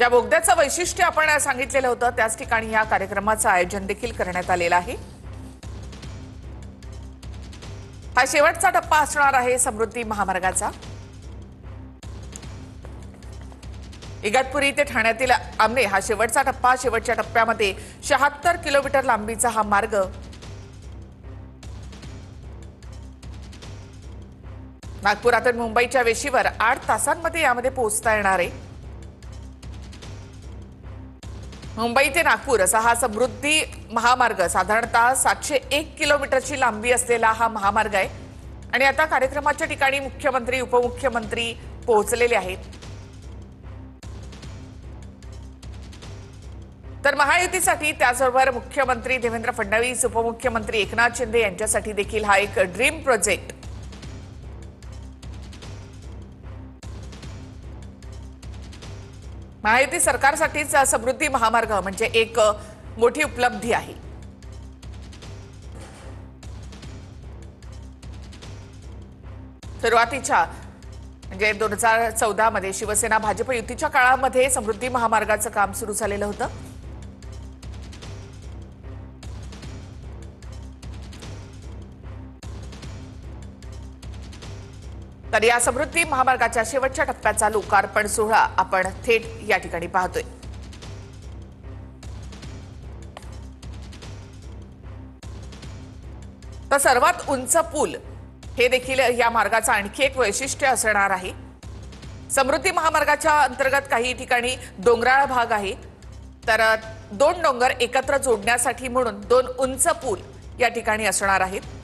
ज्या बोगद्याचं वैशिष्ट्य आपण सांगितलेलं होतं त्याच ठिकाणी या कार्यक्रमाचं आयोजन देखील करण्यात आलेलं आहे। हा शेवटचा टप्पा असणार आहे समृद्धी महामार्गाचा। इगतपुरी ते ठाण्यातील आमने हा शेवटचा टप्पा। शेवटच्या टप्प्यामध्ये 76 किलोमीटर लांबीचा हा मार्ग नागपुरातून मुंबईच्या वेशीवर 8 तासांमध्ये यामध्ये पोहोचता येणार आहे। मुंबई ते नागपूर असा हा समृद्धी महामार्ग साधारणतः 701 किलोमीटरची लांबी असलेला हा महामार्ग आहे। आणि आता कार्यक्रमाच्या ठिकाणी मुख्यमंत्री उपमुख्यमंत्री पोहोचलेले आहेत। तर महायुतीसाठी त्याचबरोबर मुख्यमंत्री देवेंद्र फडणवीस उपमुख्यमंत्री एकनाथ शिंदे यांच्यासाठी देखील हा एक ड्रीम प्रोजेक्ट महायुती सरकारसाठीच समृद्धी महामार्ग म्हणजे एक मोठी उपलब्धी आहे। सुरुवातीच्या म्हणजे 2014 मध्ये शिवसेना भाजप युतीच्या काळामध्ये समृद्धी महामार्गाचं काम सुरू झालेलं होतं। तर या समृद्धी महामार्गाच्या शेवटच्या टप्प्याचा लोकार्पण सोहळा आपण थेट या ठिकाणी पाहतोय। तर सर्वात उंच पूल हे देखील या मार्गाचा आणखी एक वैशिष्ट्य असणार आहे। समृद्धी महामार्गाच्या अंतर्गत काही ठिकाणी डोंगराळ भाग आहे, तर 2 डोंगर एकत्र जोडण्यासाठी म्हणून 2 उंच पूल या ठिकाणी असणार आहेत।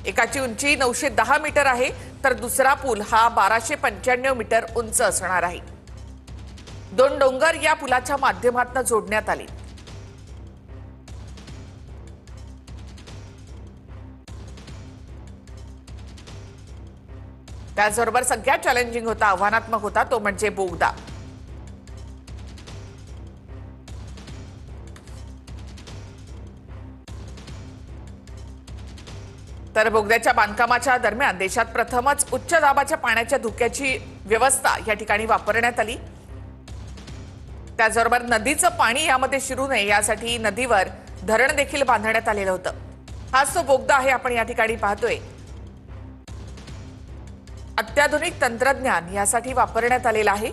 एकाची उंची 910 मीटर आहे, तर दुसरा पूल हा 1295 मीटर उंच असणार आहे। 2 डोंगर या पुलाच्या माध्यमातून जोडण्यात आले। त्याचबरोबर सगळ्यात चॅलेंजिंग होता, आव्हानात्मक होता तो म्हणजे बोगदा। तर बोगद्याच्या बांधकामाच्या दरम्यान देशात प्रथमच उच्च दाबाच्या पाण्याच्या धोक्याची व्यवस्था या ठिकाणी वापरण्यात आली। त्याचबरोबर नदीचं पाणी यामध्ये शिरू नये यासाठी नदीवर धरण देखील बांधण्यात आलेलं होतं। हाच तो बोगदा आहे आपण या ठिकाणी पाहतोय। अत्याधुनिक तंत्रज्ञान यासाठी वापरण्यात आलेलं आहे।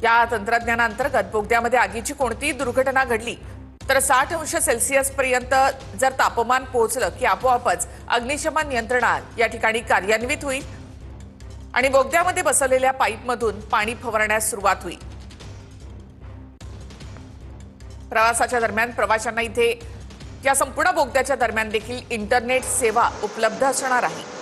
या तंत्रज्ञानांतर्गत बोगद्यामध्ये आगीची कोणतीही दुर्घटना घडली तर 60 अंश सेल्सिअस पर्यंत जर तापमान पोहोचलं की आपोआपच अग्निशमन यंत्रणा या ठिकाणी कार्यान्वित होईल आणि बोगद्यामध्ये बसवलेल्या पाईपमधून पाणी फवारण्यास सुरुवात होईल। प्रवासाच्या दरम्यान प्रवाशांना इथे या संपूर्ण बोगद्याच्या दरम्यान देखील इंटरनेट सेवा उपलब्ध असणार आहे।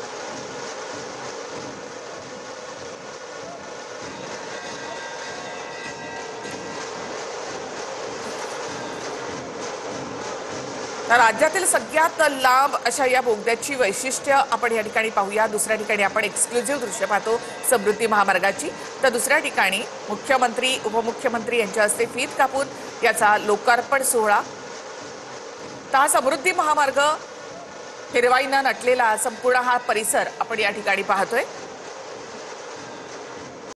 तर राज्यातील सगळ्यात लांब अशा या बोगद्याची वैशिष्ट्य आपण या ठिकाणी पाहूया। दुसऱ्या ठिकाणी आपण एक्सक्लुझिव्ह दृश्य पाहतो समृद्धी महामार्गाची, तर दुसऱ्या ठिकाणी मुख्यमंत्री उपमुख्यमंत्री यांच्या हस्ते फीत कापून याचा लोकार्पण सोहळा। तर हा समृद्धी महामार्ग हिरवाईनं नटलेला संपूर्ण हा परिसर आपण या ठिकाणी पाहतोय।